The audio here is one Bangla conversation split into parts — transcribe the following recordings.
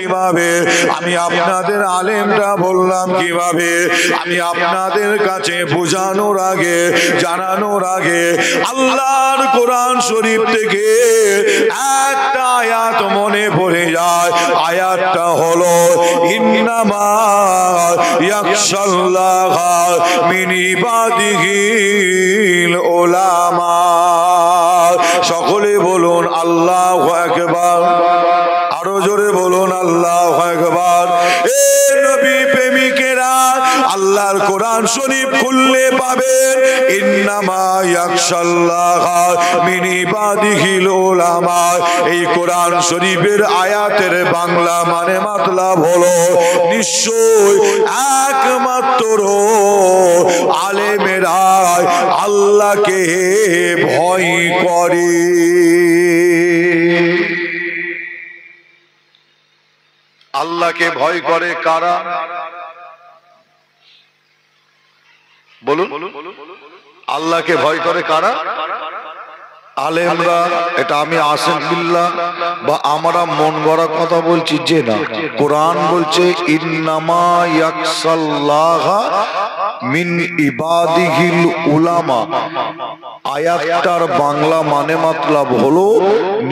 কিভাবে আমি আপনাদের আলেমটা বললাম কিভাবে আমি আপনাদের কাছে বোঝানোর আগে জানানোর আগে আল্লাহর কোরআন শরীফ থেকে একটা আয়াত মনে পড়ে যায়। আয়াতটা হলো ইন্নামা ইয়াখশাল্লাহা মিন ইবাদিহিল উলামা। সকলে বলুন আল্লাহু আকবার, আরো জোরে বলুন আল্লাহু আকবার। এ নবী প্রেমিকেরা আল্লাহর কোরআন শরীফ খুললে পাবেন ইন্নামা ইয়াখশাল্লাহা মিন ইবাদিহিল উলামা। এই কোরআন শরীফের আয়াতের বাংলা মানে মতলব হলো নিশ্চয় একমাত্র আলেমেরা আল্লাহকে ভয় করে। আল্লাহকে ভয় করে কারা? বলুন, আল্লাহকে ভয় করে কারা? আলেমরা। এটা আমি আসেন বিল্লাহ বা আমরা মন গড়া কথা বলছি যে না, কোরআন বলছে ইন্নামা ইয়াখশাল্লাহা মিন ইবাদিহিল উলামা। আয়াতটার বাংলা মানে মতলব হলো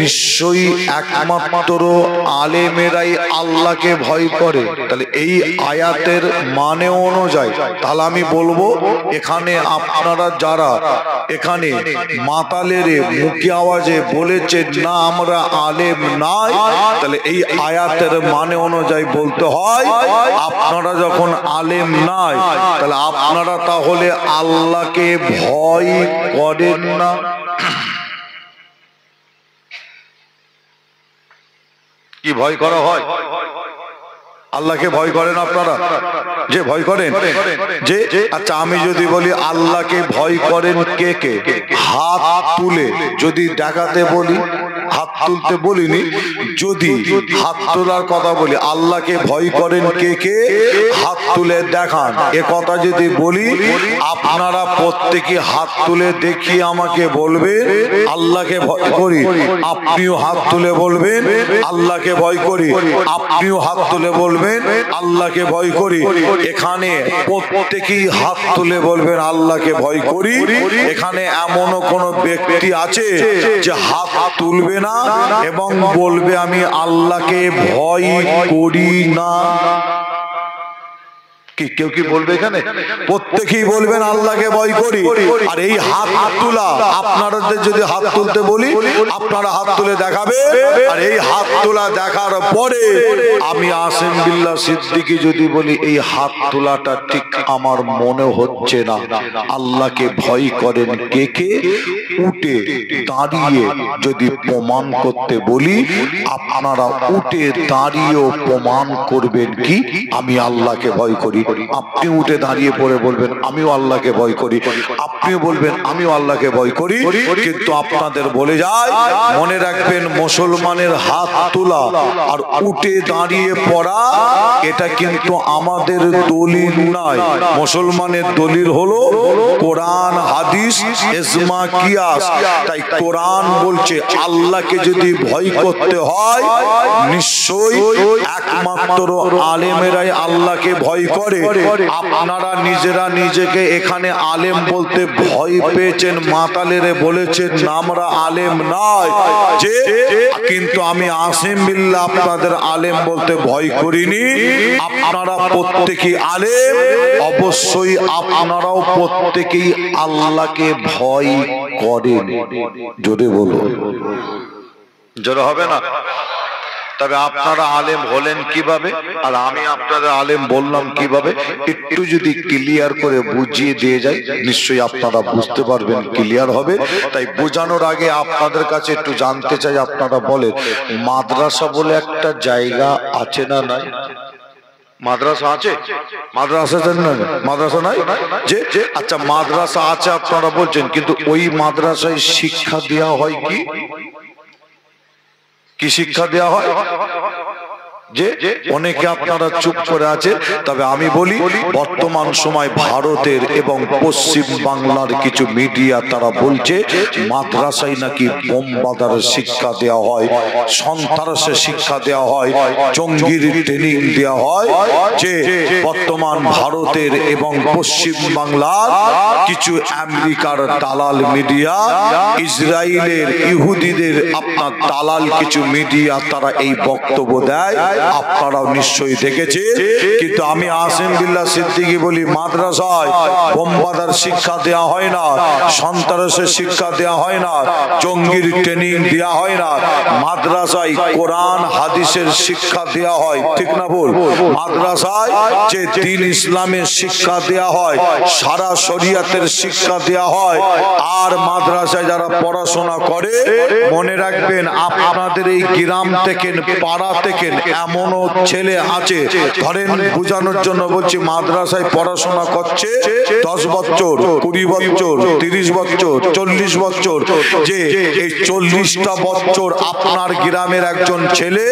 নিশ্চয়ই একমাত্র আলেমেরাই আল্লাহকে ভয় করে। তাহলে এই আয়াতের মানে অনুযায়ী তাহলে আমি বলবো এখানে আপনারা যারা এখানে মাতালের মুখে আওয়াজে বলেছেন না আমরা আলেম নাই, তাহলে এই আয়াতের মানে অনুযায়ী বলতে হয় আপনারা যখন আলেম নাই তাহলে আপনারা তাহলে আল্লাহকে ভয় করেন না। কি ভয় করা হয়? আল্লাহকে ভয় করেন আপনারা? যে ভয় করেন যে আচ্ছা আমি যদি বলি আল্লাহকে ভয় করেন কে কে, হাত তুলে যদি দেখাতে বলি, হাত তুলতে বলিনি, যদি হাত তোলার কথা বলি আল্লাহকে ভয় করেন কে কে হাত তুলে দেখান, এ কথা যদি বলি আপনারা প্রত্যেকে হাত তুলে দেখিয়ে আমাকে বলবেন আল্লাহকে ভয় করি। আপনিও হাত তুলে বলবেন আল্লাহকে ভয় করি, আপনিও হাত তুলে বলবেন আল্লাহকে ভয় করি। এখানে প্রত্যেকেই হাত তুলে বলবেন আল্লাহকে ভয় করি। এখানে এমনও কোন ব্যক্তি আছে যে হাত তুলবে না এবং বলবে আমি আল্লাহকে ভয় করি না? কেউ কি বলবে? এখানে প্রত্যেকেই বলবেন আল্লাহকে ভয় করি। আর এই হাত তোলা আপনাদের যদি হাত তুলতে বলি আপনারা হাত তুলে দেখাবে, আর এই হাত তোলা দেখার পরে আমি আসেম বিল্লাহ সিদ্দিকী যদি বলি এই হাত তোলাটা ঠিক আমার মনে হচ্ছে না, আল্লাহকে ভয় করেন কে কে, উঠে দাঁড়িয়ে যদি প্রমাণ করতে বলি আপনারা উঠে দাঁড়িয়েও প্রমাণ করবেন কি আমি আল্লাহকে ভয় করি। আপনি উঠে দাঁড়িয়ে পড়ে বলবেন আমিও আল্লাহকে ভয় করি, আপনিও বলবেন আমিও আল্লাহকে ভয় করি। কিন্তু আপনাদের বলে যায় মনে রাখবেন মুসলমানের হাত তোলা আর উঠে দাঁড়িয়ে পড়া এটা কিন্তু আমাদের দলিল নয়। মুসলমানের দলিল হলো কোরআন, হাদিস, ইজমা, কিয়াস। তাই কোরআন বলছে আল্লাহকে যদি ভয় করতে হয় নিশ্চয়ই একমাত্র আলেমেরাই আল্লাহকে ভয় করে। আপনারা নিজেরা নিজেকে এখানে আলেম বলতে ভয় পেয়েছেন, মাতালেরে বলেছেন আমরা আলেম নয় যে, কিন্তু আমি আসেম বিল্লাহ আপনাদের আলেম বলতে ভয় করিনি। আপনারা প্রত্যেকেই আলেম, অবশ্যই আপনারাও প্রত্যেকেই আল্লাহকে ভয় করেন। জোরে বলো, জোরে হবে না? তবে আপনারা আলেম হলেন কিভাবে আর আমি আপনাদের আলেম বললাম কিভাবে একটু যদি ক্লিয়ার করে বুঝিয়ে দিয়ে যাই নিশ্চয়ই আপনারা বুঝতে পারবেন, ক্লিয়ার হবে। তাই বোঝানোর আগে আপনাদের কাছে একটু জানতে চাই, আপনারা বলেন মাদ্রাসা বলে একটা জায়গা আছে না নাই? মাদ্রাসা আছে? মাদ্রাসা মাদ্রাসা নাই যে? আচ্ছা মাদ্রাসা আছে আপনারা বলছেন, কিন্তু ওই মাদ্রাসায় শিক্ষা দেওয়া হয় কি? কি শিক্ষা দেওয়া হয়? যে অনেকে আপনারা চুপ করে আছে, তবে আমি বলি বর্তমান সময় ভারতের এবং পশ্চিম বাংলার কিছু মিডিয়া তারা বলছে মাদ্রাসায় নাকি বোমবাদার শিক্ষা দেওয়া হয়, সন্ত্রাসের শিক্ষা দেওয়া হয়, জঙ্গির ট্রেনিং দেওয়া হয়। যে বর্তমান ভারতের এবং পশ্চিম বাংলার কিছু আমেরিকার দালাল মিডিয়া, ইসরায়েলের ইহুদিদের আপনার দালাল কিছু মিডিয়া তারা এই বক্তব্য দেয়, আপনারাও নিশ্চয়ই দেখেছে। কিন্তু আমি আসিম বিল্লাহ সিদ্দিকী বলি মাদ্রাসায় বোমবাদার শিক্ষা দেওয়া হয় না, সন্ত্রাসের শিক্ষা দেওয়া হয় না, জঙ্গির ট্রেনিং দেওয়া হয় না। মাদ্রাসায় কোরআন হাদিসের শিক্ষা দেওয়া হয়, ঠিক না ভুল? মাদ্রাসায় যে দ্বীন ইসলামের শিক্ষা দেওয়া হয়, সারা শরিয়াতের শিক্ষা দেওয়া হয়। আর মাদ্রাসায় যারা পড়াশোনা করে, মনে রাখবেন আপনাদের এই গ্রাম থেকে পাড়া থেকে এমনও ছেলে আছে, ধরেন বোঝানোর জন্য বলছি, মাদ্রাসায় পড়াশোনা করছে 10 বছর, 20 বছর, 30 বছর, 40 বছর, যে এই 40টা বছর আপনার গ্রামের একজন ছেলে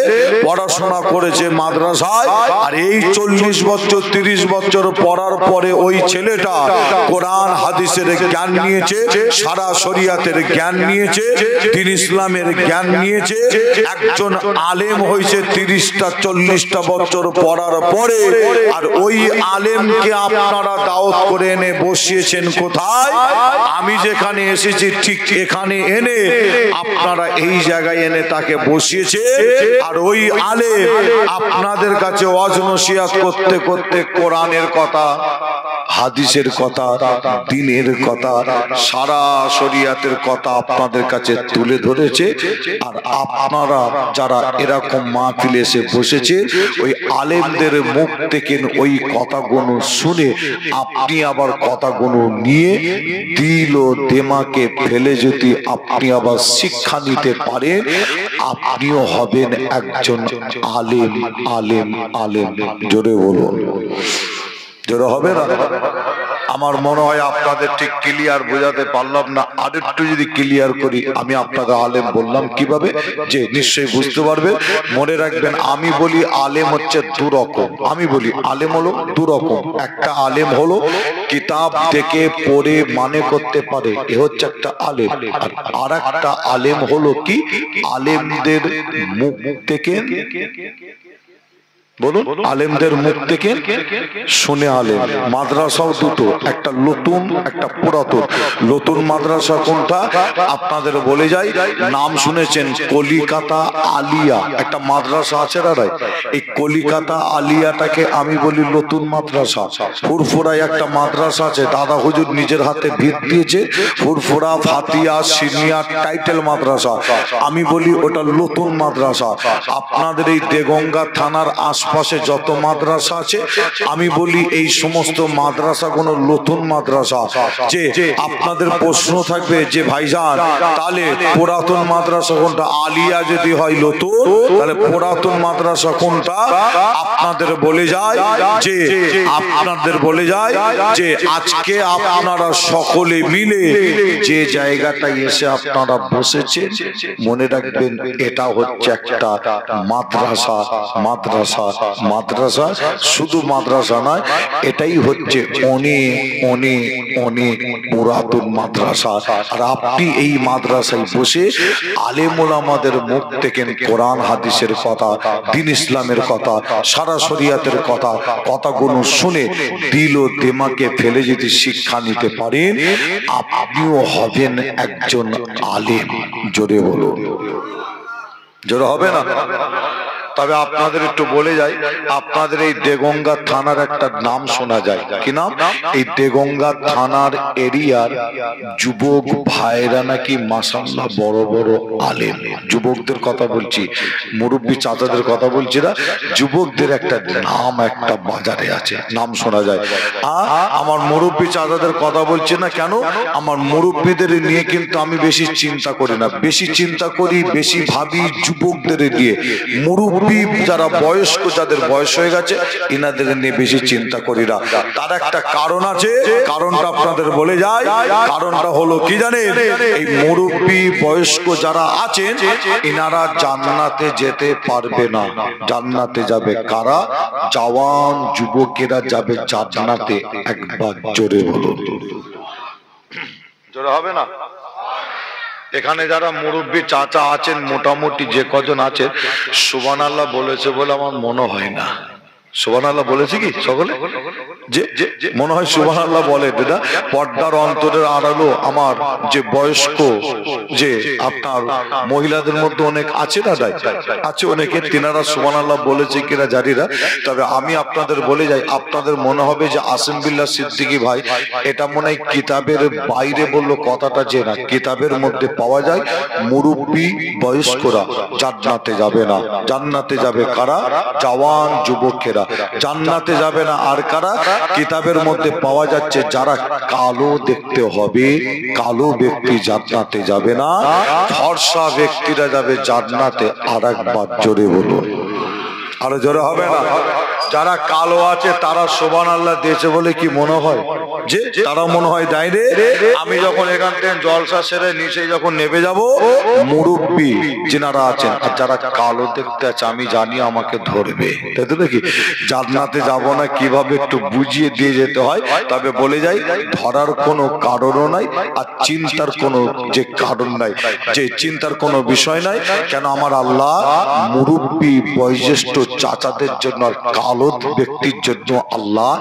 পড়াশোনা করেছে মাদ্রাসায়, আর এই 40 বছর 30 বছর পড়ার পরে ওই ছেলেটা কোরআন হাদিসের জ্ঞান নিয়েছে, সারা শরিয়াতের জ্ঞান নিয়েছে, দ্বীন ইসলামের জ্ঞান নিয়েছে, একজন আলেম হয়েছে 30টা 40টা বছর পড়ার পরে। আর ওই আলেমকে আপনারা দাওয়াত করে এনে বসিয়েছেন কোথায়? আমি যেখানে এসেছি ঠিক এখানে এনে আপনারা এই জায়গায় এনে তাকে বসিয়েছে। আর ওই আলেম আপনাদের কাছে ওয়াজ নসিহত করতে করতে কোরআনের কথা, হাদিসের কথা, দ্বীনের কথা, সারা শরিয়াতের কথা আপনাদের কাছে তুলে ধরেছে। আর আপনারা যারা এরকম মাহফিলে এসে বসেছে, ওই আলেমদের মুখ থেকে ওই কথাগুলো শুনে আপনি আবার কথাগুলো নিয়ে দিল ও দেমাকে ফেলে যদি আপনি আবার শিক্ষা নিতে পারেন, আপনিও হবেন একজন আলেম। আলেম আলেম জোরে বলুন, জোরে হবে না? আমার মনে হয় আপনাদের ঠিক ক্লিয়ার বোঝাতে পারলাম না, আরেকটু যদি ক্লিয়ার করি। আমি আপনাকে আলেম বললাম কিভাবে, যে নিশ্চয়ই বুঝতে পারবে। মনে রাখবেন আমি বলি আলেম হচ্ছে দু রকম। আমি বলি আলেম হলো দু রকম। একটা আলেম হলো কিতাব দেখে পড়ে মানে করতে পারে, এ হচ্ছে একটা আলেম। আর একটা আলেম হলো কি, আলেমদের মুখ থেকে, বলুন, আলেমদের মুখ থেকে শুনে আলেম। মাদ্রাসাও দুটো, একটা নতুন একটা পুরাতন। নতুন মাদ্রাসা কোনটা আপনাদের বলে যাই, নাম শুনেছেন কলিকাতা আলিয়া, একটা মাদ্রাসা আছে দাদা। এই কলিকাতা আলিয়াটাকে আমি বলি নতুন মাদ্রাসা। ফুরফুরায় একটা মাদ্রাসা আছে, দাদা হুজুর নিজের হাতে ভিত দিয়েছে, ফুরফুরা ফাতিয়া সিনিয়র টাইটেল মাদ্রাসা। আমি বলি ওটা নতুন মাদ্রাসা। আপনাদের এই দেগঙ্গা থানার আশপাশে যত মাদ্রাসা আছে, আমি বলি এই সমস্ত মাদ্রাসাগুলো নতুন মাদ্রাসা। যে আপনাদের প্রশ্ন থাকবে যে ভাইজান তাহলে পুরাতন মাদ্রাসা কোনটা? আলিয়া যদি হয় নতুন, তাহলে পুরাতন মাদ্রাসা কোনটা? আপনাদের বলে যায় যে, আপনাদের বলে যায় যে আজকে আপনারা সকলে মিলে যে জায়গাটায় এসে আপনারা বসেছেন, মনে রাখবেন এটা হচ্ছে একটা মাদ্রাসা। মাদ্রাসা মাদ্রাসা শুধু মাদ্রাসা নয়, এটাই হচ্ছে অনেক অনেক অনেক পুরাতন মাদ্রাসা। আর আপনি এই মাদ্রাসায় বসে আলেম ওলামাদের মুখ থেকে কোরআন হাদিসের কথা, দ্বীন ইসলামের কথা, সারা শরিয়াতের কথা, কথাগুলো শুনে দিল ও দেমাকে ফেলে যদি শিক্ষা নিতে পারেন, আপনিও হবেন একজন আলেম। জোরে বলুন, জোরে হবে না? তবে আপনাদের একটু বলে যাই, আপনাদের এই দেগঙ্গা থানার একটা নাম শোনা যায়, কি নাম? এই দেগঙ্গা থানার এরিয়ার যুবক ভাইরা নাকি মাশাআল্লাহ বড় বড় আলেম। যুবকদের কথা বলছি, মুরব্বী চাচাদের কথা বলছি না, যুবকদের একটা নাম একটা বাজারে আছে, নাম শোনা যায়। আমার মুরব্বী চাচাদের কথা বলছি না কেন, আমার মুরব্বীদের নিয়ে কিন্তু আমি বেশি চিন্তা করি না, বেশি চিন্তা করি, বেশি ভাবি যুবকদের নিয়ে। মুরব্বী মুরব্বী যারা বয়স্ক, যাদের বয়স হয়ে গেছে, ইনাদের নিয়ে বেশি চিন্তা করি না। তার একটা কারণ আছে, কারণটা আপনাদের বলে যায়। কারণটা হলো কি জানেন? এই মুরব্বী বয়স্ক যারা আছেন, ইনারা জান্নাতে যেতে পারবে না। জান্নাতে যাবে কারা? জওয়ান যুবকেরা যাবে জান্নাতে। একবার জোরে বলুন। জোরে হবে না? এখানে যারা মুরব্বী চাচা আছেন, মোটামুটি যে কজন আছেন, সুবহানাল্লাহ বলেছে বলে আমার মনে হয় না। সুবহানাল্লাহ বলেছে কি সকলে? যে মনে হয় সুবহানাল্লাহ বলে। দাদা পর্দার অন্তরের আড়ালো আমার যে বয়স্ক যে আপনার মহিলাদের মধ্যে অনেক আছে না, আছে অনেকে, তিনারা সুবহানাল্লাহ বলেছে কিনা জানি না। তবে আমি আপনাদের বলে যাই, আপনাদের মনে হবে যে আসিম বিল্লাহ সিদ্দিকী ভাই এটা মনে হয় কিতাবের বাইরে বললো কথাটা, যে না, কিতাবের মধ্যে পাওয়া যায় মুরব্বী বয়স্করা জান্নাতে যাবে না। জান্নাতে যাবে কারা? জওয়ান যুবকেরা। জান্নাতে যাবে না আর কারা? কিতাবের মধ্যে পাওয়া যাচ্ছে যারা কালো দেখতে হবে, কালো ব্যক্তি জান্নাতে যাবে না, ফর্সা ব্যক্তিরা যাবে জান্নাতে। আর একবার জোরে বলুন, আরো জোরে হবে না? যারা কালো আছে তারা সুবহানাল্লাহ দিয়েছে বলে কি মনে হয় যে তারা মনে হয় দেয় রে। আমি যখন এখান থেকে জলসা সেরে নিচে যখন নেমে যাব, মুরব্বী যিনারা আছেন আর যারা কালো দেখতে আছে, আমি জানি আমাকে ধরবে, তাই তো নাকি? জান্নাতে যাব না কিভাবে একটু বুঝিয়ে দিয়ে যেতে হয়। তবে বলে যাই, ধরার কোনো কারণও নাই আর চিন্তার কোনো যে কারণ নাই, যে চিন্তার কোনো বিষয় নাই। কেন আমার আল্লাহ মুরব্বী বয়োজ্যেষ্ঠ চাচাদের জন্য আর কালো ব্যক্তির জন্য আল্লাহ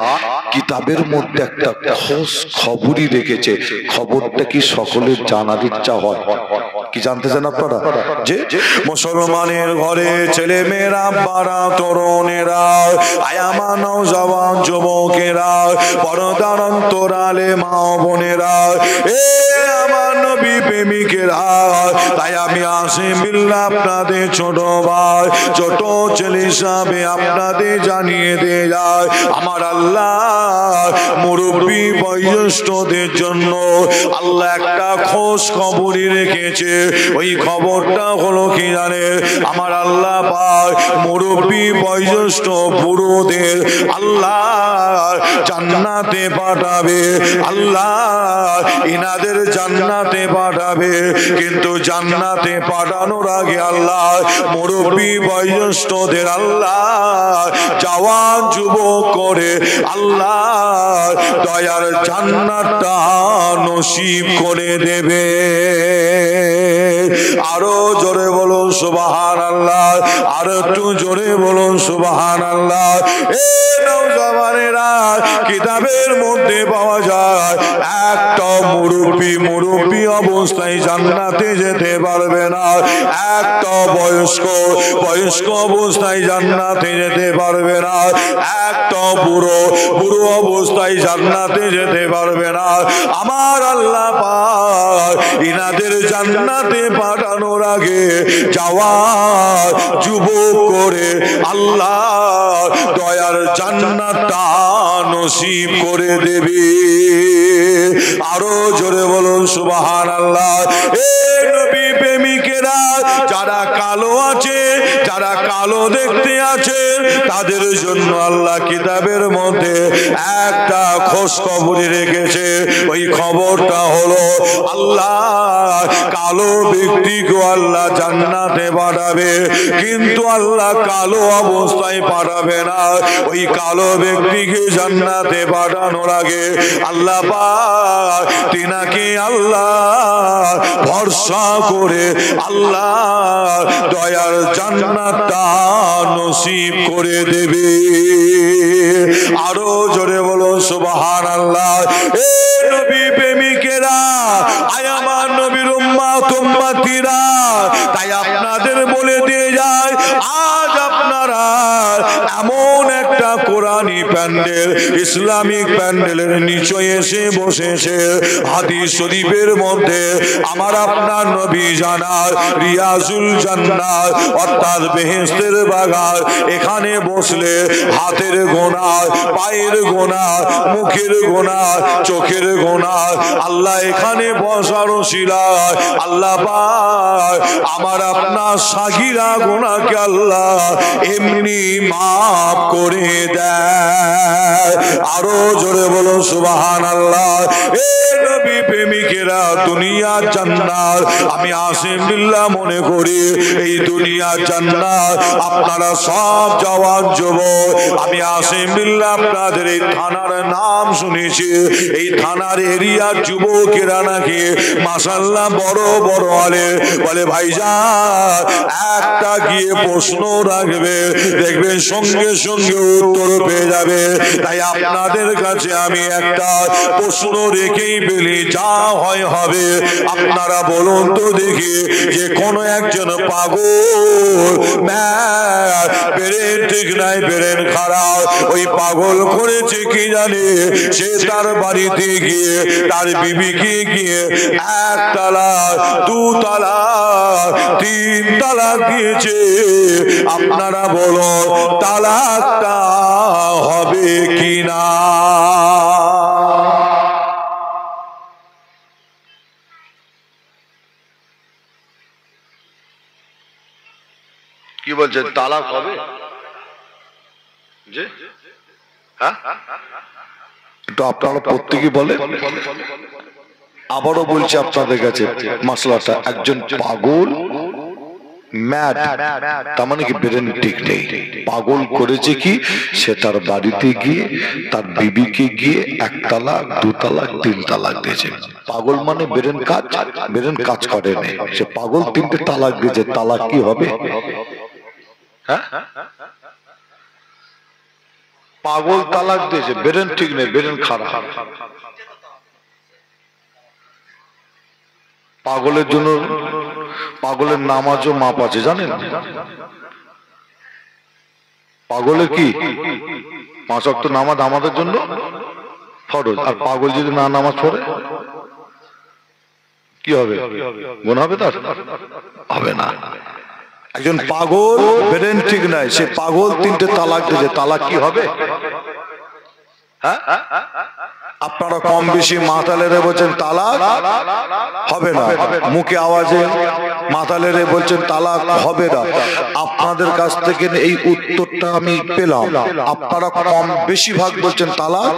কিতাবের মধ্যে একটা খোঁজ খবরই রেখেছে। খবরটা কি সকলের জানার ইচ্ছা হয়? কি জানতে চান আপনারা? যে মুসলমানের ঘরে ছেলে মেয়েরা, বাড়া তরুণেরা, আয়ামা নওজওয়ান যুবকেরা, পর্দার অন্তরালে মা বোনেরা, এ আমার নবী প্রেমিকেরা, তাই আমি আসিম বিল্লাহ আপনাদের ছোট ভাই, ছোট ছেলে হিসাবে আপনাদের জানিয়ে দিয়ে যায়, আমার আল্লাহ মুরব্বী বয়োজ্যেষ্ঠদের জন্য আল্লাহ একটা খোঁজ খবরই রেখেছে। ওই খবরটা হলো কি জানে? আমার আল্লাহ পাক মুরব্বী বয়োজ্যেষ্ঠ বুড়োদের আল্লাহ জান্নাতে পাঠাবে। আল্লাহ ইনাদের জান্নাতে পাঠাবে, কিন্তু জান্নাতে পাঠানোর আগে আল্লাহ মুরব্বী বয়োজ্যেষ্ঠদের আল্লাহ জওয়ান যুবক করে আল্লাহ দয়ার জান্নাতটা নসিব করে দেবে। আরো জোরে বলুন সুবহানাল্লাহ, আরো একটু জোরে বলুন সুবহানাল্লাহ। এ নওজওয়ানেরা, কিতাবের মধ্যে পাওয়া যায় একটা মুরব্বী অবস্থায় জান্নাতে যেতে পারবে না, একটা বয়স্ক অবস্থায় জান্নাতে যেতে পারবে না, একটা বুড়ো অবস্থায় জান্নাতে যেতে পারবে না। আমার আল্লাহ পাক ইনাদের জান্নাতে পাঠানোর আগে জওয়ান যুবক করে আল্লাহ দয়ার জান্নাতটা নসিব করে দেবে। আরো জোরে বলুন সুবহানাল্লাহ। এ নবী প্রেমিকেরা, যারা কালো আছে, যারা কালো দেখতে আছে, তাদের জন্য আল্লাহ কিতাবের মধ্যে একটা খোঁজ খবরই রেখেছে। ওই খবরটা হলো আল্লাহ কালো ব্যক্তিকে আল্লাহ জান্নাতে পাঠাবে, কিন্তু আল্লাহ কালো অবস্থায় পাঠাবে না। ওই কালো ব্যক্তিকে জান্নাতে পাঠানোর আগে আল্লাহ পাক তিনাকে আল্লাহ ভরসা করে আল্লাহ দয়ার জান্নাতটা নসিব করে দেবে। আরো জোরে বলো সুবহানাল্লাহ। এ নবী প্রেমিকেরা, আয় আমার নবীর উম্মতিরা, তাই আপনাদের বলে দিয়ে যায়, আজ আপনারা এমন একটা কোরআনি প্যান্ডেল ইসলামিক প্যান্ডেলের নিচে এসে বসেছে। হাদিস শরীফের মধ্যে আমার আপনার নবী জানার রিয়াজুল জান্নাত অর্থাৎ বেহেশতের বাগান, এখানে বসলে হাতের গোনা, পায়ের গোনা, মুখের গোনা, চোখের গোনা আল্লাহ এখানে বসার শিলায় আল্লাহ পাক আমার আপনার সাগিরা গোনাকে আল্লাহ এমনি মাফ করে দেয়। আরো জোরে বলো সুবহানাল্লাহ। এ নবী প্রেমিকেরা, দুনিয়ার জান্নাত আমি আসিম বিল্লাহ মনে করি এই দুনিয়ার জান্নাত আপনারা সব জওয়ান যুবক, আমি আসিম বিল্লাহ আপনাদের এই থানার নাম শুনেছি, এই থানার এরিয়ার যুবকেরা নাকি মাশাআল্লাহ বড় বড় আলে বলে ভাইজান একটা গিয়ে প্রশ্ন রাখবে, দেখবেন সঙ্গে সঙ্গে উত্তর পেয়ে যাবে। তাই আপনাদের কাছে আমি একটা প্রশ্ন রেখেই বলি, যা হয় হবে। আপনারা বলুন তো দেখি, যে কোনো একজন পাগল বেরেন ঠিক নাই বেরেন খারাপ, ওই পাগল করেছে কি জানে, সে তার বাড়িতে গিয়ে তার বিবিকে গিয়ে 1 তালাক 2 তালাক 3 তালাক দিয়েছে। আপনারা বলো তালাকটা হবে কিনা? কি বলছেন, তালাক হবে? যে হ্যাঁ, একটু আপনারা প্রত্যেকে বলে। আবারও বলছি আপনাদের কাছে মাসলাটা, একজন পাগল ম্যাড, তার মানে কি ব্রেন ঠিক নেই। পাগল করেছে কি, সে তার বাড়িতে গিয়ে তার বিবিকে গিয়ে 1 তালাক 2 তালাক 3 তালাক দিয়েছে। পাগল মানে ব্রেন কাজ করে না, সে পাগল 3টে তালাক দিয়েছে। তালাক কি হবে? হ্যাঁ, পাগল তালাক দিয়েছে, ব্রেন ঠিক নেই, ব্রেন খারাপ। পাগলের জন্য পাগলের নামাজও মাপ আছে জানেন? পাগলের কি 5 ওয়াক্ত নামাজ আমাদের জন্য ফরজ, আর পাগল যদি না নামাজ পড়ে কি হবে? গুনাহ হবে? তার হবে না। একজন পাগল ব্রেন ঠিক নাই, সে পাগল 3টে তালাক দিয়েছে, তালাক কি হবে? হ্যাঁ, আপনারা কম বেশি মাতালেরে বলছেন তালাক হবে না, মুখে আওয়াজে মাতালেরে বলছেন তালাক হবে না। আপনাদের কাছ থেকে এই উত্তরটা আমি পেলাম, আপনারা কম বেশি ভাগ বলছেন তালাক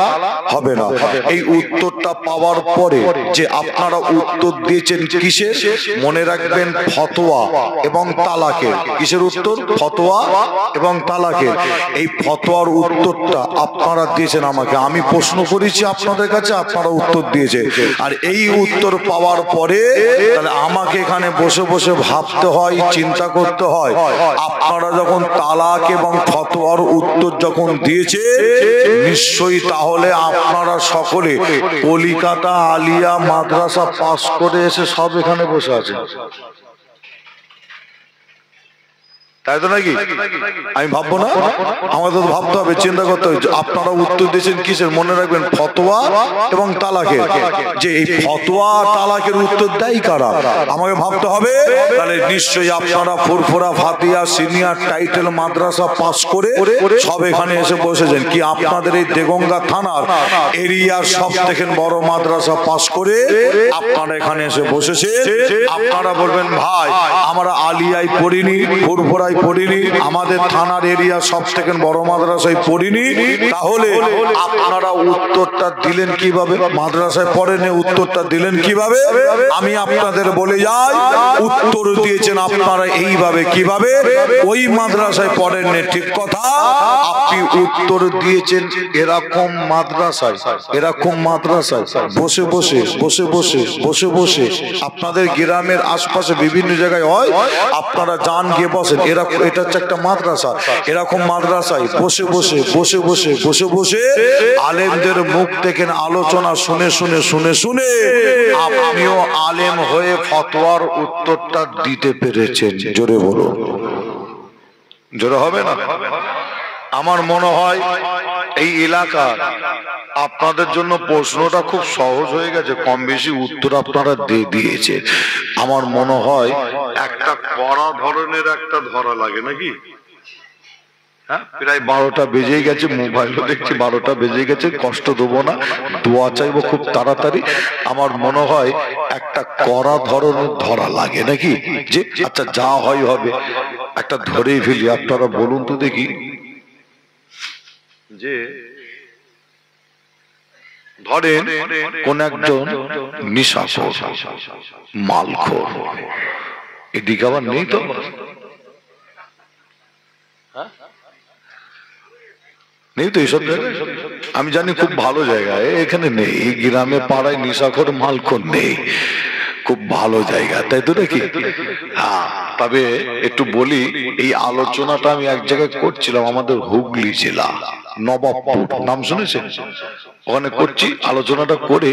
হবে না। এই উত্তরটা পাওয়ার পরে যে আপনারা উত্তর দিয়েছেন কিসের, মনে রাখবেন ফতোয়া এবং তালাকের। কিসের উত্তর? ফতোয়া এবং তালাকের। এই ফতোয়ার উত্তরটা আপনারা দিয়েছেন আমাকে, আমি প্রশ্ন করেছি আপনাদের কাছে, আপনারা উত্তর দিয়েছে। আর এই উত্তর পাওয়ার পরে তাহলে আমাকে এখানে বসে বসে ভাবতে হয়, চিন্তা করতে হয়। আপনারা যখন তালাক এবং ফতোয়ার উত্তর যখন দিয়েছে, নিশ্চয়ই তাহলে আপনারা সকলে কলিকাতা আলিয়া মাদ্রাসা পাস করে এসে সব এখানে বসে আছেন, তাই তো নাকি? আমি ভাববো না? আমাদের তো ভাবতে হবে, চিন্তা করতে হবে। আপনারা উত্তর দিয়েছেন কিসের? মনে রাখবেন ফতোয়া এবং তালাকের। যে এই ফতোয়া তালাকের উত্তর দেয় কারা, আমাকে ভাবতে হবে। তাহলে নিশ্চয়ই আপনারা ফুরফুরা ফাতিয়া সিনিয়র টাইটেল মাদ্রাসা পাস করে সব এখানে এসে বসেছেন। কি আপনাদের এই দেগঙ্গা থানার এরিয়ার সব থেকে বড় মাদ্রাসা পাস করে আপনারা এখানে এসে বসেছে। আপনারা বলবেন ভাই আমরা আলিয়ায় পড়িনি, ফুরফুরা পড়িনি, আমাদের থানার এরিয়া সব থেকে বড় মাদ্রাসায় পড়িনি, তাহলে আপনারা উত্তরটা দিলেন কিভাবে? মাদ্রাসায় পড়েন, উত্তরটা দিলেন কিভাবে? আমি আপনাদের বলে যাই, উত্তর দিয়েছেন আপনারা এইভাবে। কিভাবে? ওই মাদ্রাসায় পড়েন, ঠিক কথা। আপনি উত্তর দিয়েছেন এরকম মাদ্রাসায়, এরকম মাদ্রাসায় বসে বসে বসে বসে বসে বসে আপনাদের গ্রামের আশপাশে বিভিন্ন জায়গায় হয়, আপনারা যান গিয়ে বসেন। এটা হচ্ছে একটা মাদ্রাসা। এরকম মাদ্রাসায় বসে বসে বসে বসে বসে বসে আলেমদের মুখ থেকে আলোচনা শুনে শুনে শুনে শুনে আপনিও আলেম হয়ে ফতোয়ার উত্তরটা দিতে পেরেছেন। জোরে বলো, জোরে হবে না? আমার মনে হয় এই এলাকার আপনাদের জন্য প্রশ্নটা খুব সহজ হয়ে গেছে, কম বেশি উত্তর আপনারা দিয়ে দিয়েছে। আমার মনে হয় একটা কড়া ধরনের একটা ধরা লাগে নাকি? হ্যাঁ, প্রায় 12টা বেজেই গেছে, মোবাইলও দেখছি 12টা বেজে গেছে, কষ্ট দেবো না, দোয়া চাইবো খুব তাড়াতাড়ি। আমার মনে হয় একটা কড়া ধরনের ধরা লাগে নাকি? যে আচ্ছা যা হয় হবে, একটা ধরেই ফেলি। আপনারা বলুন তো দেখি, যে ধরেন কোন একজন নিশাখোর, মালখোর, এদিকে আবার নেই তো, নেই তো এইসব জায়গায়? আমি জানি খুব ভালো জায়গায়, এখানে নেই, এই গ্রামে পাড়ায় নিশাখোর মালখোর নেই, খুব ভালো জায়গা, তাই তো নাকি? হ্যাঁ, তবে একটু বলি, এই আলোচনাটা আমি এক জায়গায় করছিলাম, আমাদের হুগলি জেলা নবাবপুর, নাম শুনেছেন? ওখানে করছি, আলোচনাটা করে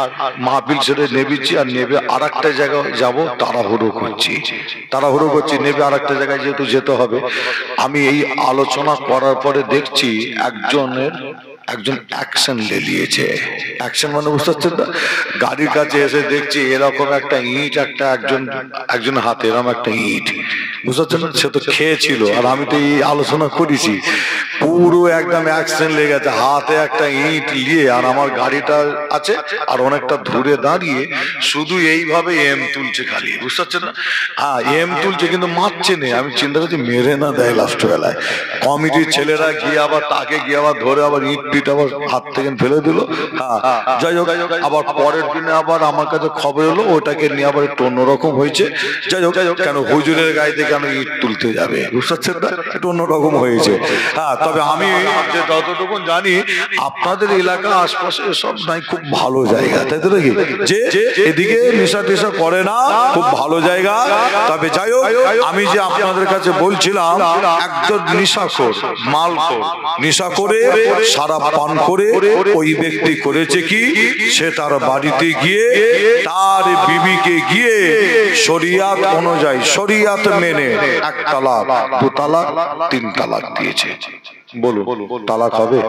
আর মাহফিল ছেড়ে নেবেছি, আর নেবে আর একটা জায়গায় যাবো, তাড়াহুড়ো করছি, নেবে আর একটা জায়গায় যেহেতু যেতে হবে। আমি এই আলোচনা করার পরে দেখছি একজন অ্যাকশন নিয়েছে। অ্যাকশন মানে বুঝতে পারছেন না? গাড়ির কাছে এসে দেখছি এরকম একটা ইট, একজন হাতে এরকম একটা ইট, বুঝতে পারছেন না? সে তো খেয়েছিল, আর আমি তো এই আলোচনা করেছি, পুরো একদম অ্যাকশন লেগে গেছে, হাতে একটা ইট নিয়ে, আর আমার গাড়িটা আছে আর অনেকটা দূরে দাঁড়িয়ে শুধু এইভাবে এম তুলছে খালি, বুঝতে পারছেন না? হ্যাঁ, এম তুলছে কিন্তু মারছে নেই। আমি চিন্তা করছি মেরে না দেয় লাস্ট বেলায়। কমিটির ছেলেরা গিয়ে আবার তাকে গিয়ে আবার ধরে আবার ইট পিট আবার হাত থেকে ফেলে দিল। হ্যাঁ, যাই হোক, আবার পরের দিনে আবার আমার কাছে খবর হলো ওটাকে নিয়ে আবার একটু অন্যরকম হয়েছে। যাই হোক, কেন হুজুরের গায়ে থেকে কেন ইট তুলতে যাবে, বুঝতে পারছেন না? একটু অন্যরকম হয়েছে। হ্যাঁ, তবে আমি যতটুকু জানি আপনাদের এলাকা আশপাশে সব নাই, খুব ভালো জায়গা, তাই তো নাকি? যে এদিকে নেশা টেশা করে না, খুব ভালো জায়গা। তবে যাই হোক, আমি যে আপনাদের কাছে বলছিলাম, একজন নেশাখোর, মালখোর, নেশা করে সারা পান করে ওই ব্যক্তি করেছে কি, সে তার বাড়িতে গিয়ে তার বিবিকে গিয়ে শরিয়াত অনুযায়ী, শরিয়াত মেনে 1 তালাক, 2 তালাক, 3 তালাক দিয়েছে। বলুন, তালাক হবে?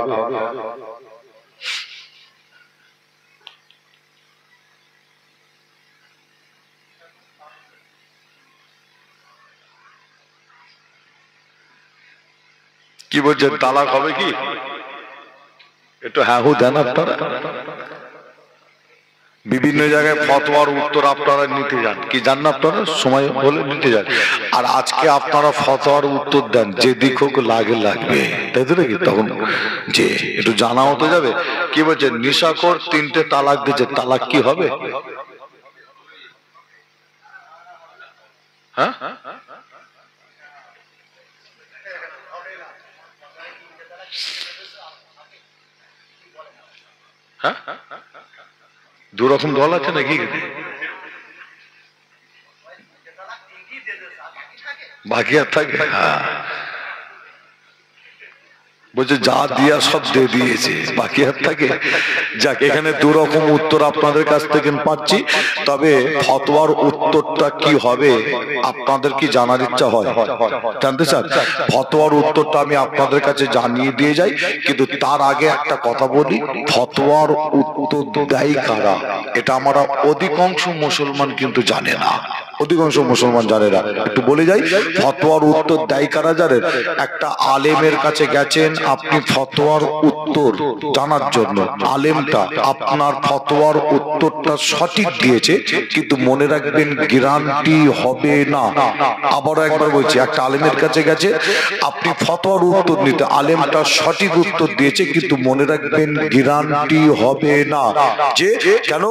কি বলছেন, তালাক হবে কি? একটু হ্যাঁ হু দেন আপনারা। বিভিন্ন জায়গায় ফতোয়ার উত্তর আপনারা নিতে যান, কি যান না আপনারা? সময় হলে নিতে যান। আর আজকে আপনারা ফতোয়ার উত্তর দেন, যে দিক হোক লাগবে, তাই তো নাকি? তখন যে একটু জানা হতে যাবে। কি বলছে, নেশাখোর 3টে তালাক দিয়েছে, তালাক কি হবে? হ্যাঁ, দুরকম দল আছে নাকি? বাকি আর থাকে? হ্যাঁ, বলছে যা দিয়া সব দিয়ে দিয়েছে, বাকি আর থাকে। যাক, এখানে দুরকম উত্তর আপনাদের কাছ থেকে পাচ্ছি। তবে ফতোয়ার উত্তরটা কি হবে আপনাদের কি জানার ইচ্ছা হয়? জানতে চান? ফতোয়ার উত্তরটা আমি আপনাদের কাছে জানিয়ে দিয়ে যাই, কিন্তু তার আগে একটা কথা বলি, ফতোয়ার উত্তর দেয় কারা, এটা আমরা অধিকাংশ মুসলমান কিন্তু জানে না, অধিকাংশ মুসলমান জানে না। একটু বলে যাই, ফতোয়ার উত্তর দেয় কারা জানেন? একটা আলেমের কাছে গেছেন আপনি ফতোয়ার উত্তর জানার জন্য, আলেমটা আপনার ফতোয়ার উত্তরটা সঠিক দিয়েছে, কিন্তু মনে রাখবেন গ্যারান্টি হবে না। আবারও একবার বলছি, একটা আলেমের কাছে গেছে আপনি ফতোয়ার উত্তর নিতে, আলেমটা সঠিক উত্তর দিয়েছে, কিন্তু মনে রাখবেন গ্যারান্টি হবে না। যে কেন?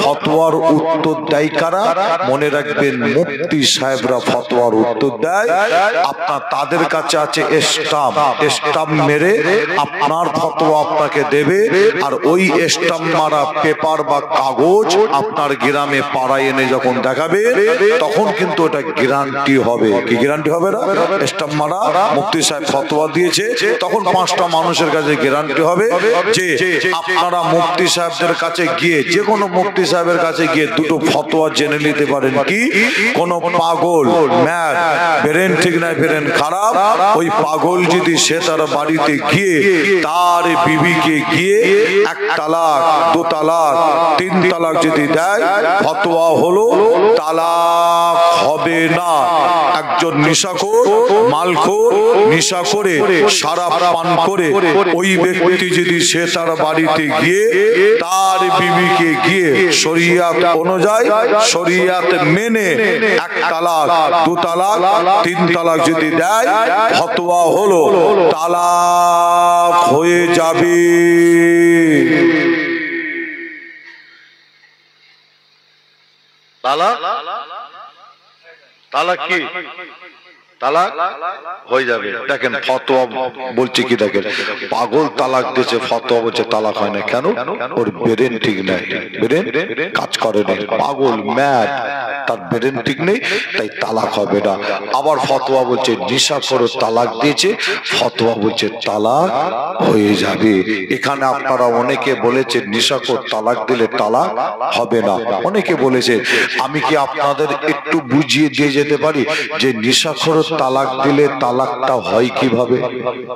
ফতোয়ার উত্তর দেয় কারা? মনে রাখবেন মুফতি সাহেবরা ফতোয়ার উত্তর দেয়, আপনার তাদের কাছে আছে স্টাম্প মেরে আপনার ফতোয়া আপনাকে দেবে, আর ওই স্টাম্প মারা পেপার বা কাগজ আপনার গ্রামে পাড়ায় এনে যখন দেখাবে, তখন কিন্তু ওটা গ্যারান্টি হবে। কি গ্যারান্টি হবে না? স্টাম্প মারা মুফতি সাহেব ফতোয়া দিয়েছে, তখন 5টা মানুষের কাছে গ্যারান্টি হবে যে আপনারা মুফতি সাহেবদের কাছে গিয়ে, যে কোনো মুফতি সাহেবের কাছে গিয়ে 2টো ফতোয়া জেনে নিতে পারেন। কি কোন পাগল ম্যাড ব্রেন ঠিক নাই ব্রেন খারাপ ওই পাগল যদি সে তার বাড়িতে গিয়ে তার বিবিকে গিয়ে 1 তালাক 2 তালাক 3 তালাক যদি দেয় ফতোয়া হলো তালাক হবে না। একজন নেশাখোর মালখোর নেশা করে শরাব পান করে ওই ব্যক্তি যদি সে তার বাড়িতে গিয়ে তার বিবিকে গিয়ে শরিয়াত অনুযায়ী শরিয়াত মেনে 1 তালাক 2 তালাক 3 তালাক যদি দেয় ফতোয়া হলো তালাক হয়ে যাবে। তালাক তালাক কি তালাক হয়ে যাবে। দেখেন ফতোয়া বলছে কি, দেখেন পাগল তালাক দিয়েছে ফতোয়া বলছে তালাক হয় না। কেন? ওর ব্রেন ঠিক নাই, ব্রেন কাজ করে না, পাগল ম্যাড, তার ব্রেন ঠিক নেই, তাই তালাক হবে না। আবার ফতোয়া বলছে নেশা করে তালাক দিয়েছে ফতোয়া বলছে তালাক হয়ে যাবে। এখানে আপনারা অনেকে বলেছে নেশা করে তালাক দিলে তালাক হবে না। অনেকে বলেছে, আমি কি আপনাদের একটু বুঝিয়ে দিয়ে যেতে পারি যে নেশা করে তালাক দিলে তালাকটা হয় কিভাবে?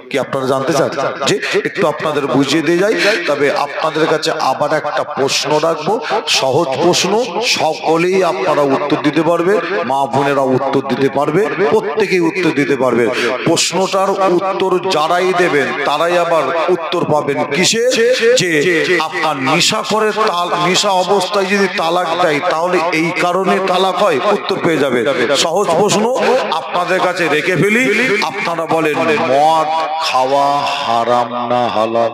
কি আপনারা জানতে চান? যে একটু আপনাদের বুঝিয়ে দিয়ে যাই। তবে আপনাদের কাছে আবার একটা প্রশ্ন রাখবো, সহজ প্রশ্ন, সকলেই আপনারা উত্তর দিতে পারবে, মা বোনেরা উত্তর দিতে পারবে, প্রত্যেকেই উত্তর দিতে পারবে। প্রশ্নটার উত্তর যারাই দেবেন তারাই আবার উত্তর পাবেন কিসে? যে আপনার নেশা করে নেশা অবস্থায় যদি তালাক দেয় তাহলে এই কারণে তালাক হয়, উত্তর পেয়ে যাবে। সহজ প্রশ্ন আপনাদের কাছে রেখে ফেলি, আপনারা বলেন মদ খাওয়া হারাম না হালাল?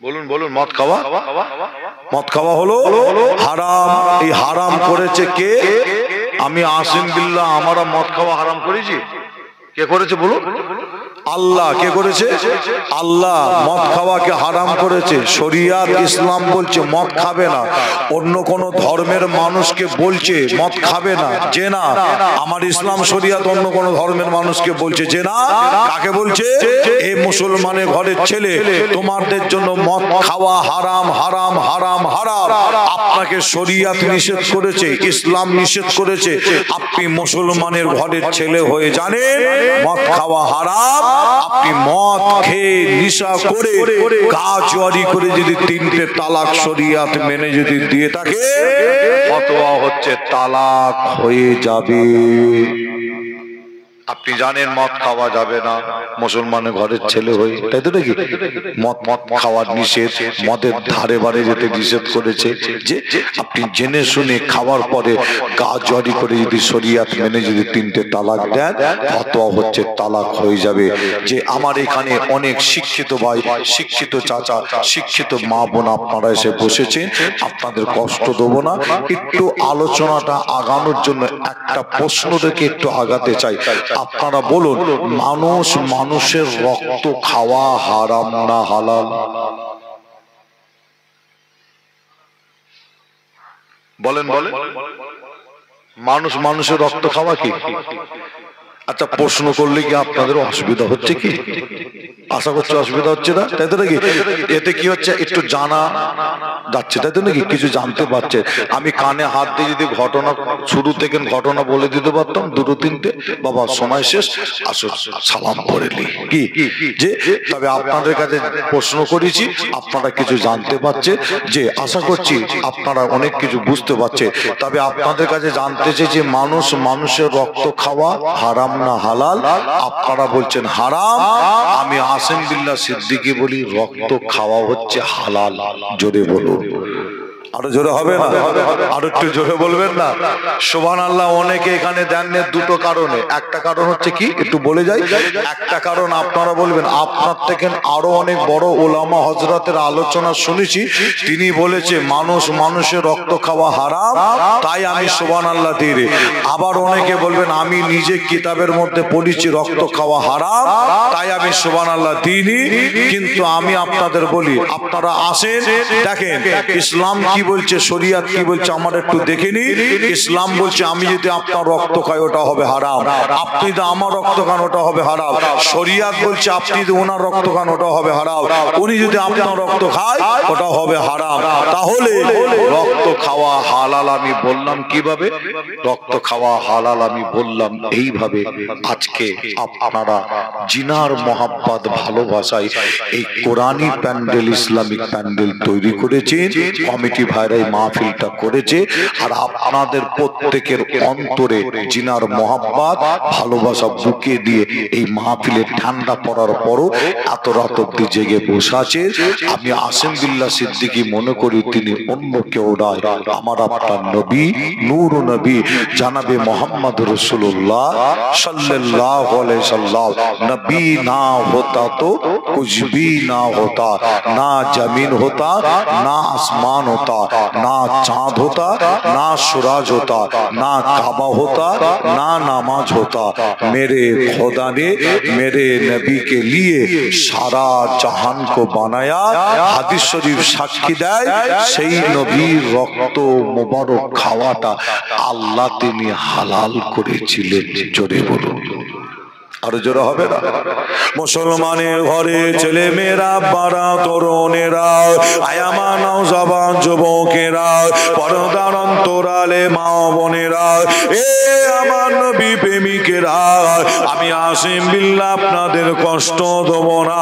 বলুন বলুন, মদ খাওয়া? মদ খাওয়া হলো হারাম। এই হারাম করেছে কে? আমি আসিম বিল্লাহ, আমরা মদ খাওয়া হারাম করেছি? কে করেছে বলুন? আল্লাহ। কে করেছে? আল্লাহ মদ খাওয়াকে হারাম করেছে। শরিয়াত ইসলাম বলছে মদ খাবে না। অন্য কোন ধর্মের মানুষকে বলছে মদ খাবে না, যে না আমার ইসলাম শরিয়াত অন্য কোন ধর্মের মানুষকে বলছে যে না। কাকে বলছে? এই মুসলমানের ঘরের ছেলে, তোমাদের জন্য মদ খাওয়া হারাম হারাম হারাম হারাম। আপনাকে শরিয়াত নিষেধ করেছে, ইসলাম নিষেধ করেছে, আপনি মুসলমানের ঘরের ছেলে হয়ে জানেন মদ খাওয়া হারাম। আপনি মদ খেয়ে নেশা করে কাজওয়ারি করে যদি 3টে তালাক শরিয়াত মেনে যদি দিয়ে থাকে ফতোয়া হচ্ছে তালাক হয়ে যাবে। আপনি জানেন মদ খাওয়া যাবে না মুসলমানের ঘরের ছেলে হয়ে, তাই তো নাকি? মদ খাওয়ার নিষেধ, মদের ধারে বারে যেতে নিষেধ করেছে। যে আপনি জেনে শুনে খাওয়ার পরে গাজওয়ারি করে যদি শরিয়াত মেনে যদি 3টে তালাক দেন ফতোয়া হচ্ছে তালাক হয়ে যাবে। যে আমার এখানে অনেক শিক্ষিত ভাই, শিক্ষিত চাচা, শিক্ষিত মা বোন আপনারা এসে বসেছেন, আপনাদের কষ্ট দেবো না। একটু আলোচনাটা আগানোর জন্য একটা প্রশ্ন রেখে একটু আগাতে চাই। আপনারা বলুন, মানুষ মানুষের রক্ত খাওয়া হারাম না হালাল? বলেন বলেন, মানুষ মানুষের রক্ত খাওয়া কি? আচ্ছা, প্রশ্ন করলে কি আপনাদের অসুবিধা হচ্ছে কি? আশা করছি অসুবিধা হচ্ছে না, তাই তো নাকি? এতে কি হচ্ছে, একটু জানা যাচ্ছে, তাই তো নাকি? কিছু জানতে পারছে। আমি কানে হাত দিয়ে যদি ঘটনা শুরু থেকে ঘটনা বলে দিতে পারতাম 2-3টে, বাবা সময় শেষ, আসো সালাম করে নি কি যে। তবে আপনাদের কাছে প্রশ্ন করেছি, আপনারা কিছু জানতে পারছে, যে আশা করছি আপনারা অনেক কিছু বুঝতে পারছে। তবে আপনাদের কাছে জানতে চাই যে মানুষ মানুষের রক্ত খাওয়া হারাম না হালাল? আপনারা বলছেন হারাম। আমি আসিম বিল্লাহ সিদ্দিকী বলি রক্ত খাওয়া হচ্ছে হালাল। জোরে বলুন। আরো জোরে হবে না? আরো একটু জোরে বলবেন না? সুবহানাল্লাহ। অনেকে এখানে দেন না দুটো কারণে। একটা কারণ হচ্ছে কি, একটু বলে যাই। একটা কারণ আপনারা বলবেন, আপনার থেকে আরো অনেক বড় ওলামা হযরতের আলোচনা শুনেছি, তিনি বলেছে মানুষ মানুষের রক্ত খাওয়া হারাম, তাই আমি সুবহানাল্লাহ দিই। আবার অনেকে বলবেন, আমি নিজে কিতাবের মধ্যে পড়েছি রক্ত খাওয়া হারাম, তাই আমি সুবহানাল্লাহ দিইনি। কিন্তু আমি আপনাদের বলি, আপনারা আসেন, দেখেন ইসলাম কি বলছে, শরিয়াত কি বলছে আমার একটু দেখে নি। ইসলাম বলছে আমি যদি আপনার রক্ত খাই ওটা হবে হারাম, আপনি যদি আমার রক্ত খান ওটা হবে হারাম। শরিয়াত বলছে আপনি যদি ওনার রক্ত খান ওটা হবে হারাম, উনি যদি আপনার রক্ত খায় ওটা হবে হারাম। তাহলে রক্ত খাওয়া হালাল আমি বললাম কিভাবে? রক্ত খাওয়া হালাল আমি বললাম এইভাবে। আজকে আপনারা জিনার মোহাব্বত ভালোবাসায় এই কোরআনী প্যান্ডেল, ইসলামিক প্যান্ডেল তৈরি করেছেন, কমিটি ভাইরাই মাহফিলটা করেছে। আর আপনাদের প্রত্যেকের অন্তরে জিনার মোহাব্বত ভালোবাসা বুকে দিয়ে এই মাহফিলের ঠান্ডা পড়ার পরও এত রাত অব্দি জেগে বসে আছে। আমি আসিম বিল্লাহ সিদ্দিকী মনে করি তিনি অন্য কেউ নয়, আমার আপনার নবী, নূর নবী জানাবে মোহাম্মদ রসুল্লাহ सल्लल्लाहु अलैहि वसल्लम। नबी ना होता तो कुछ भी ना होता, ना जमीन होता, ना आसमान होता, ना चांद होता, ना सूरज होता, ना काबा होता, ना नमाज होता। मेरे खुदा ने मेरे नबी के लिए सारा जहान को बनाया। হাদিস শরীফ সাক্ষী দেয় সেই নবীর রক্ত মোবারক খাওয়াটা আল্লাহ তিনি হালাল করেছিলেন। জোরে বলুন, আরো জোরে হবে না? মুসলমানের ঘরে ছেলে মেয়েরা, বাড়া তরুণেরা, আয়ামা নওজওয়ান যুবকেরা, পর্দার অন্তরালে মা বোনেরা, এ আমার নবী প্রেমিকেরা, আমি আসিম বিল্লাহ আপনাদের কষ্ট দেব না।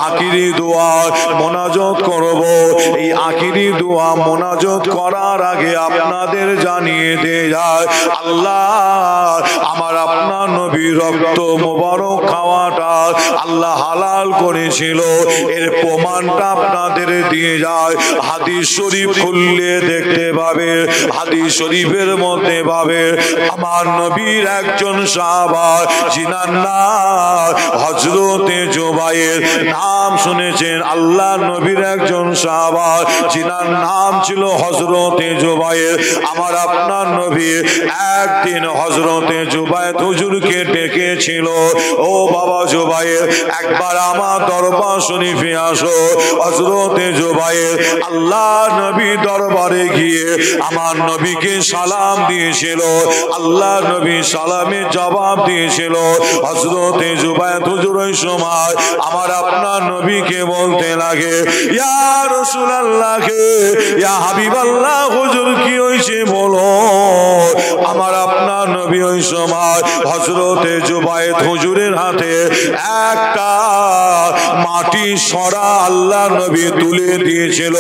আখিরি দোয়া মোনাজাত করব। এই আখিরি দোয়া মোনাজাত করার আগে আপনাদের জানিয়ে দিয়ে যায়, আল্লাহ আমার আপনার নবীর রক্ত মোবারক খাওয়াটা আল্লাহ হালাল করেছিল, এর প্রমাণটা আপনাদের দিয়ে যায়। হাদিস শরীফ খুললে দেখতে পাবে, হাদিস শরীফের মধ্যে পাবে আমার নবীর একজন সাহাবা জিনার নাম হযরতে জুবায়ের। নাম শুনেছেন? আল্লাহ নবীর একজন সাহাবা জিনার নাম ছিল হযরতে জুবায়ের। আমার আপনার নবী একদিন হযরতে জুবায়ের হুজুরকে ডেকেছিল, ও বাবা জুবায়ের একবার আমার দরবার শরীফে আসো। হযরতে জুবায়ের আল্লাহ নবী দরবারে গিয়ে আমার নবীকে সালাম দিয়েছিল। আল্লাহ নবী সালামের জবাব দিয়েছিল। হযরতে জুবায়ের হুজুর ওই সময় আমার আপনার নবীকে বলতে লাগে, ইয়া রাসূলুল্লাহ, ইয়া হাবিবাল্লাহ, হুজুর কি হইছে বলো। আমার আপনার নবী ওই সময় হযরতে জুবায়ের হুজুরের হাতে একটা মাটি সরা আল্লাহ নবী তুলে দিয়েছিল।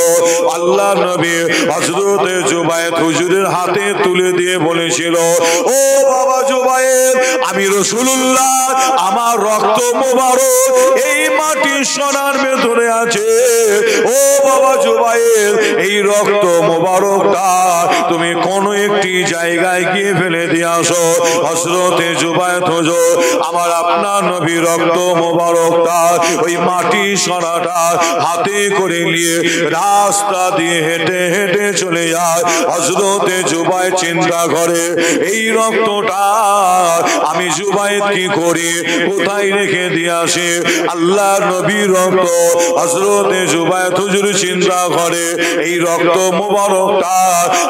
আল্লাহ নবী হযরতে জুবায়ের হুজুরের হাতে তুলে দিয়ে বলেছিল, ও বাবা জুবায়ের, আমি রাসূলুল্লাহ, আমার রক্ত মোবারক এই মাটি সরার ভেতরে আছে। ও বাবা জুবায়ের, এই রক্ত মোবারকটা তুমি কোন একটি জায়গায় গিয়ে ফেলে দিয়ে আসো। হযরতে জুবায়ের হুজুর আমার আপনার নবী রক্ত মোবারকটা ওই মাটি সরাটা হাতে করে নিয়ে রাস্তা দিয়ে হেঁটে হেঁটে চলে যায়। হযরতে জুবায়ের চিন্তা করে, এই রক্তটা আমি জুবায়ের কি করি, কোথায় রেখে দিয়ে আসে। আল্লাহ নবীর রক্ত। হযরতে জুবায়ের হুজুর চিন্তা করে, এই রক্ত মোবারকটা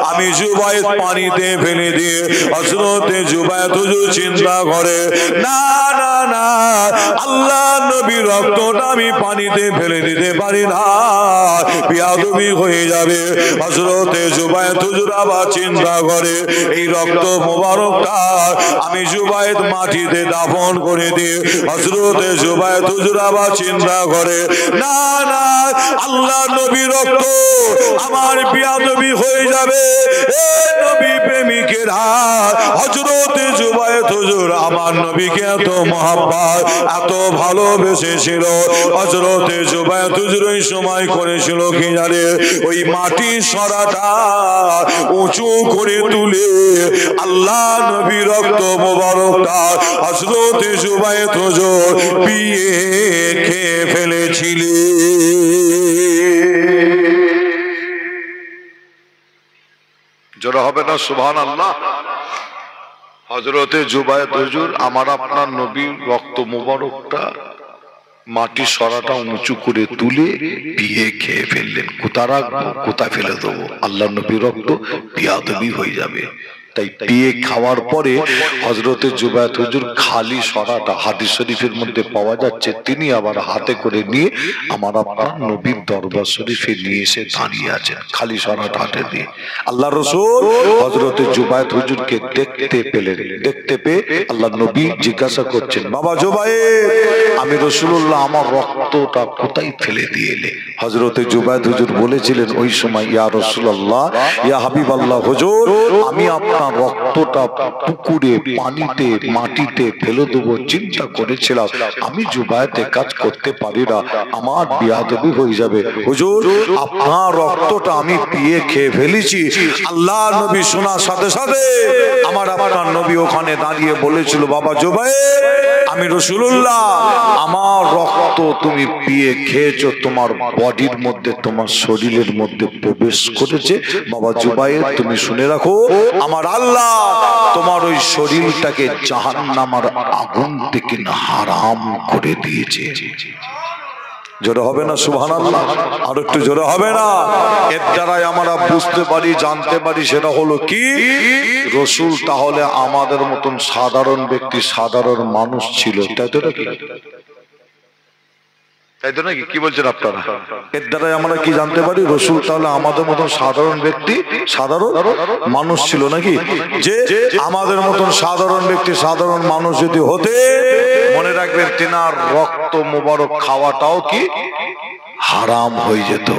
আমি জুবায়ের পানিতে ফেলে দিয়ে। হযরতে জুবায়ের হুজুর চিন্তা করে, না না না, আল্লাহ নবীর রক্তটা আমি পানিতে ফেলে দিতে পারি না, বেয়াদবি হয়ে যাবে। হযরতে জুবায়ের হুজুর আবার চিন্তা করে, এই রক্ত মোবারকটা আমি জুবায়ের মাটিতে দাফন করে দিয়ে। হযরতে জুবায়ের হুজুর আবার চিন্তা করে, না না, আল্লাহ নবীর রক্ত আমার বেয়াদবি হয়ে যাবে। এ নবী প্রেমিকেরা, হযরতে জুবায়ের হুজুর আমার নবীকে এত মহব্বত, এত ভালোবেসেছিল। হযরতে জুবায়ের হুজুর ওই সময় করেছিল কি জানে, ওই মাটি সরাটা উঁচু করে তুলে আল্লাহ নবীর রক্ত মোবারকটা হযরতে জুবায়ের হুজুর পিয়ে খেয়ে ফেলেছিলেন। জোরে হবে না সুবহানাল্লাহ? হযরতে জুবায়ের হুজুর আমার আপনার নবীর রক্ত মোবারকটা মাটির সরাটা উঁচু করে তুলে পিয়ে খেয়ে ফেললেন। কোথা রাখবো, কোথায় ফেলে দেবো? আল্লাহ নবী রক্ত বিয়াদবি হয়ে যাবে। তাই পিয়ে খাওয়ার পরে হযরতে জুবায়ের হুজুর খালি সরাটা হাদিস শরীফের মধ্যে পাওয়া যাচ্ছে, তিনি আবার হাতে করে নিয়ে আমার আপনার নবীর দরবার শরীফে নিয়ে এসে দাঁড়িয়ে আছেন খালি সরাটা হাতে দিয়ে। আল্লাহ রাসূল হযরতে জুবায়ের হুজুরকে দেখতে পেলেন। দেখতে পেয়ে আল্লাহ নবী জিজ্ঞাসা করছেন, বাবা জুবায়ের, আমি রাসূলুল্লাহ আমার রক্তটা কোথায় ফেলে দিয়ে এলে? হযরতে জুবায়ের হুজুর বলেছিলেন ওই সময়, ইয়া রাসূলুল্লাহ, ইয়া হাবিবাল্লাহ হুজুর, আমি আপনার রক্তটা পুকুরে, পানিতে, মাটিতে ফেলে দেবো চিন্তা করেছিলাম। আমি জুবায়েতে কাজ করতে পারি না, আমার বিয়াদবি হয়ে যাবে। হুজুর, আপনার রক্তটা আমি পিয়ে খেয়ে ফেলেছি। আল্লাহ নবী শোনার সাথে সাথে আমার আপনার নবী ওখানে দাঁড়িয়ে বলেছিল, বাবা জুবায়ের, আমি রাসূলুল্লাহ, আমার রক্ত তুমি পিয়ে খেয়েছো, তোমার বডির মধ্যে, তোমার শরীরের মধ্যে প্রবেশ করেছে। বাবা জুবায়ের, তুমি শুনে রাখো, আমার আল্লাহ তোমার ওই শরীরটাকে জাহান্নামের আগুন থেকে হারাম করে দিয়েছে। জোরে হবে না সুবহানাল্লাহ? আর একটু জোরে হবে না? এর দ্বারাই আমরা বুঝতে পারি, জানতে পারি, সেটা হলো কি, রাসূল তাহলে আমাদের মতন সাধারণ ব্যক্তি, সাধারণ মানুষ ছিল, তাই তো নাকি? তাই তো নাকি? কি বলছেন আপনারা? এর দ্বারাই আমরা কি জানতে পারি, রাসূল তাহলে আমাদের মতন সাধারণ ব্যক্তি, সাধারণ মানুষ ছিল নাকি? যে আমাদের মতন সাধারণ ব্যক্তি, সাধারণ মানুষ যদি হতে, মনে রাখবেন তিনার রক্ত মোবারক খাওয়াটাও কি হারাম হয়ে যেত।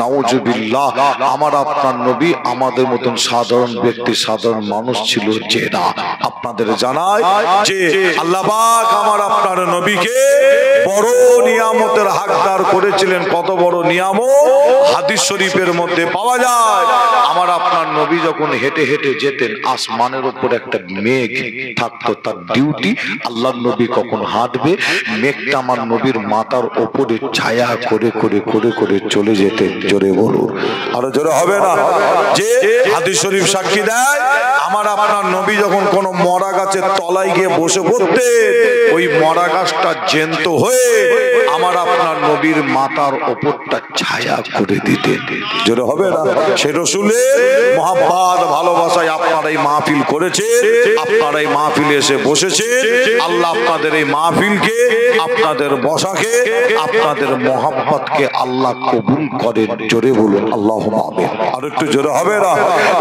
নাউজুবিল্লাহ। আমার আপনার নবী আমাদের মতন সাধারণ ব্যক্তি, সাধারণ মানুষ ছিল যে না। আপনাদের জানায় যে আল্লাহ পাক আমার আপনার নবীকে বড় নিয়ামতের হকদার করেছিলেন। কত বড় নিয়ামত হাদিস শরীফের মধ্যে পাওয়া যায়। আমার আপনার নবী যখন হেঁটে হেঁটে যেতেন, আসমানের উপর একটা মেঘ থাকতো, তার ডিউটি আল্লাহর নবী কখন হাঁটবে, মেঘটা আমার নবীর মাথার উপরে ছায়া করে করে করে করে চলে যেতেন। জোরে বলুন, আরো জোরে হবে না? যে হাদিস শরীফ সাক্ষী দেয়, আমার আপনার নবী যখন কোন মরা গাছের তলায় গিয়ে বসে পড়তে, ওই মরা গাছটা জ্যান্ত হয়ে আমার আপনার নবীর মাথার ওপরটা ছায়া করে দিতেন। জোরে হবে না? সেই রাসূলের মহব্বত ভালোবাসায় আপনারা এই মাহফিল করেছেন, আপনারা এই মাহফিলে এসে বসেছেন। আল্লাহ আপনাদের এই মাহফিলকে, আপনাদের বসাকে, আপনাদের মহব্বতকে আল্লাহ কবুল করেন। জোরে বলুন আল্লাহুম্মা আমিন। আর একটু জোরে হবে না?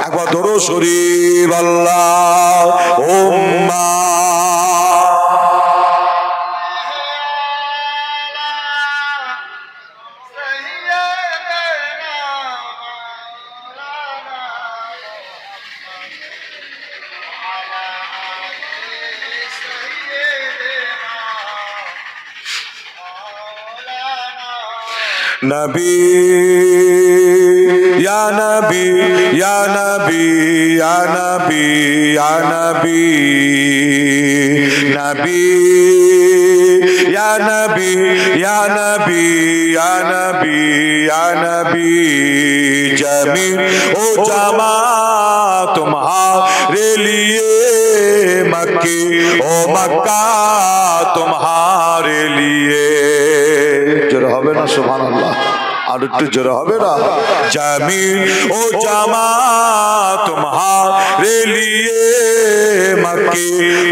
একবার দরুদ শরীফ আল্লাহুম্মা नबी या नबी या नबी या नबी या नबी नबी या नबी या नबी या नबी या नबी जमीन ओ जमा तुम्हारे लिए, मक्की ओ मक्का तुम्हारे लिए। জোরে হবে না সুবহানাল্লাহ? আর একটু জোরে হবে না? जमीन ओ जमा तुम्हारे लिए, मक्की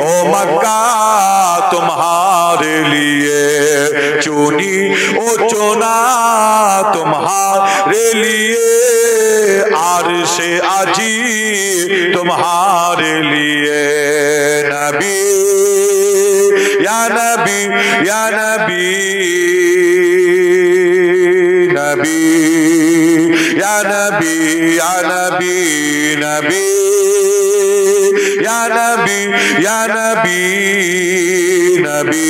ओ मक्का तुम्हारे लिए, चुनी ओ चुना तुम्हारे लिए, आरशे आजी तुम्हारे लिए। नबी या नबी या नबी नबी या नबी या नबी नबी या नबी या नबी नबी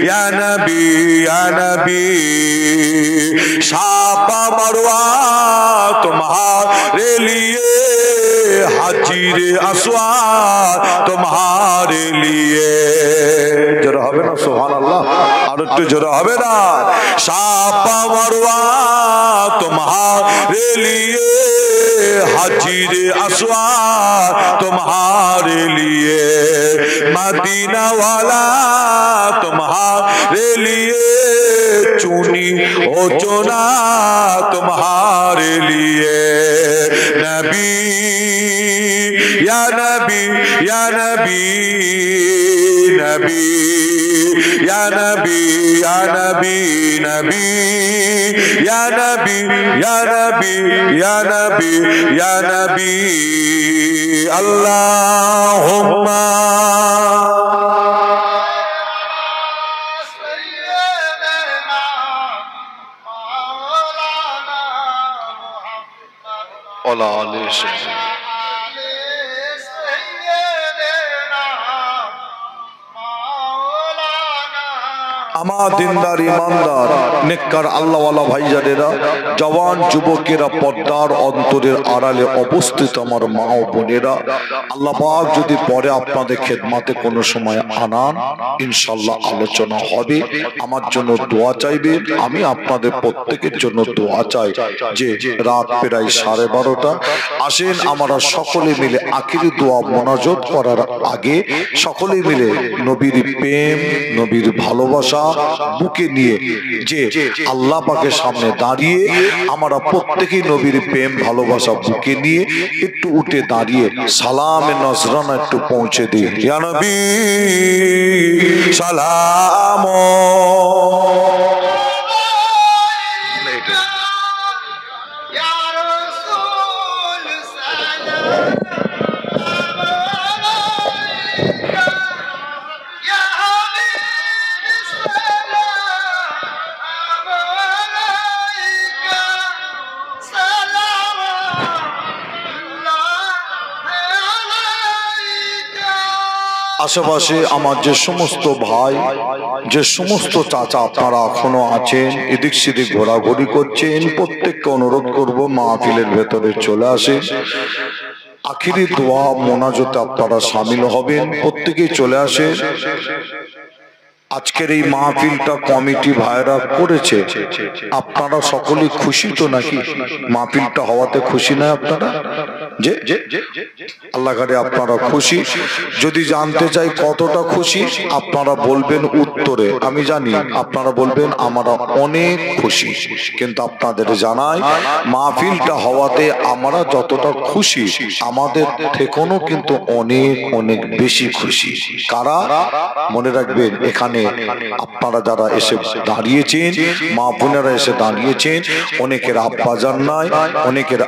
या नबी या नबी। साफा मरवा तुम्हारे लिए, हाजिर अस्वाद तुम्हारे लिए। जरा হবে না সুবহানাল্লাহ? আর একটু জোরে হবে না? साफा मरवा तुम्हारे लिए, हाजिर अस्वाद तुम्हारे लिए, मदीना वाला तुम्हारे लिए, चुना तुम्हारे लिए नबी या नबी या नबी नबी या नबी या नबी नबी या नबी या नबी या नबी या नबी अल्लाहुम्मा আমার দিনদার ইমানদার নেককার আল্লাহওয়ালা ভাইজানেরা, জওয়ান যুবকেরা, পর্দার অন্তরের আড়ালে অবস্থিত আমার মা ও বোনেরা, আল্লাহ পাক যদি পরে আপনাদের খেদমতে কোনো সময় আনান, ইনশাল্লাহ আলোচনা হবে। আমার জন্য দোয়া চাইবেন, আমি আপনাদের প্রত্যেকের জন্য দোয়া চাই। যে রাত প্রায় 12:30, আসেন আমরা সকলে মিলে আখিরি দোয়া মোনাজাত করার আগে সকলে মিলে নবীর প্রেম, নবীর ভালোবাসা বুকে নিয়ে যে আল্লাহ পাকের সামনে দাঁড়িয়ে আমরা প্রত্যেকেই নবীর প্রেম ভালোবাসা বুকে নিয়ে একটু উঠে দাঁড়িয়ে সালামে নজরানা একটু পৌঁছে দিই। ইয়া নবী সালাম আশেপাশে আমার যে সমস্ত ভাই, যে সমস্ত চাচা আপনারা এখনো আছেন, এদিক সেদিক ঘোরাঘুরি করছেন, প্রত্যেককে অনুরোধ করব মাহফিলের ভেতরে চলে আসেন। আখিরি দোয়া মোনাজাতে আপনারা শামিল হবেন, প্রত্যেকেই চলে আসে। আজকের এই মাহফিলটা কমিটি ভাইরা করেছে, আপনারা সকলেই খুশি তো নাকি? মাহফিলটা হওয়াতে খুশি না আপনারা? যে আল্লাহ করে আপনারা খুশি। যদি জানতে চাই কতটা খুশি, আপনারা বলবেন উত্তরে। আমি জানি আপনারা বলবেন আমরা অনেক খুশি, কিন্তু আপনাদের জানাই মাহফিলটা হওয়াতে আমরা যতটা খুশি, আমাদের থেকেও কিন্তু অনেক অনেক বেশি খুশি। কারা? মনে রাখবেন, এখানে আপনারা যারা এসে দাঁড়িয়েছেন, মা বোনেরা এসে দাঁড়িয়েছেন, অনেকের আব্বাজান নাই, অনেকের